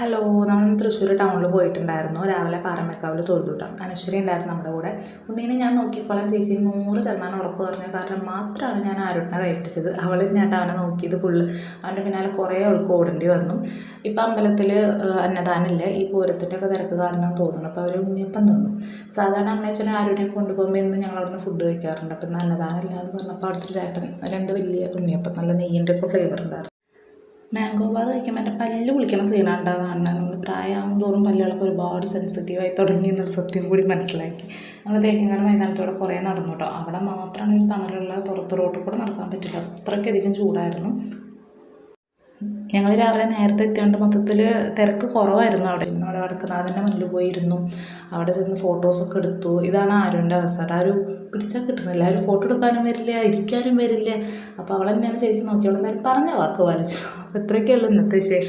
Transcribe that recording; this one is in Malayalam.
ഹലോ, നമ്മളിന്ന് തൃശ്ശൂർ ടൗണിൽ പോയിട്ടുണ്ടായിരുന്നു. രാവിലെ പാറമേക്കാവിൽ തൊഴുതുവിട്ടാം. അനശ്വരി ഉണ്ടായിരുന്നു നമ്മുടെ കൂടെ. ഉണ്ണീനെ ഞാൻ നോക്കിക്കോളാം ചേച്ചി 100% ഉറപ്പ് പറഞ്ഞ കാരണം മാത്രമാണ് ഞാൻ ആരുട്ടിനെ കൈപ്പിടിച്ചത്. അവൾ തന്നെയായിട്ട് അവനെ നോക്കിയത് ഫുള്ള്. അവൻ്റെ പിന്നാലെ കുറേ അവൾക്ക് ഓടേണ്ടി വന്നു. ഇപ്പം അമ്പലത്തിൽ അന്നദാനമില്ല, ഈ പൂരത്തിൻ്റെ ഒക്കെ തിരക്ക് കാരണം തോന്നുന്നു. അപ്പോൾ അവർ ഉണ്ണിയപ്പം തന്നു. സാധാരണ അമ്മേശ്വരൻ ആരുട്ടിനെ കൊണ്ടുപോകുമ്പോൾ ഇന്ന് ഞങ്ങൾ അവിടെ നിന്ന് ഫുഡ് കഴിക്കാറുണ്ട്. അപ്പം ഇന്ന് അന്നദാനം ഇല്ല എന്ന് പറഞ്ഞപ്പോൾ അവിടുത്തെ ചേട്ടൻ 2 വലിയ ഉണ്ണിയപ്പം, നല്ല നെയ്യിൻ്റെ ഒക്കെ ഫ്ലേവർ ഉണ്ടായിരുന്നു. മാംഗോ ബാർ കഴിക്കുമ്പോൾ എൻ്റെ പല്ല് വിളിക്കുന്ന സീനാണ് കാണുന്നത്. നമ്മൾ പ്രായമാകും തോറും പല്ലുകളൊക്കെ ഒരുപാട് സെൻസിറ്റീവായി തുടങ്ങി എന്നൊരു സത്യം കൂടി മനസ്സിലാക്കി. നമ്മൾ തേക്കിങ്ങാട് മൈതാനത്തോടെ കുറേ നടന്നു കേട്ടോ. അവിടെ മാത്രമാണ് ഒരു തണലുള്ള, പുറത്ത് റോട്ടിൽ കൂടെ നടക്കാൻ പറ്റില്ല, അത്രയ്ക്കധികം ചൂടായിരുന്നു. ഞങ്ങൾ രാവിലെ നേരത്തെ എത്തിയോണ്ട് മൊത്തത്തിൽ തിരക്ക് കുറവായിരുന്നു. അവിടെ നമ്മുടെ വടക്കുന്നാഥൻ്റെ മുന്നിൽ പോയിരുന്നു. അവിടെ ചെന്ന് ഫോട്ടോസൊക്കെ എടുത്തു. ഇതാണ് ആരുൻ്റെ അവസ്ഥ. ആരും പിടിച്ചാൽ കിട്ടുന്നില്ല. ആരും ഫോട്ടോ എടുക്കാനും വരില്ല, ഇരിക്കാനും വരില്ല. അപ്പോൾ അവൾ തന്നെയാണ് ശരിക്കും നോക്കി. അവൾ എന്തായാലും പറഞ്ഞ വാക്ക് പാലിച്ചു. അപ്പോൾ ഇത്രയൊക്കെയുള്ളൂ ഇന്നത്തെ വിശേഷം.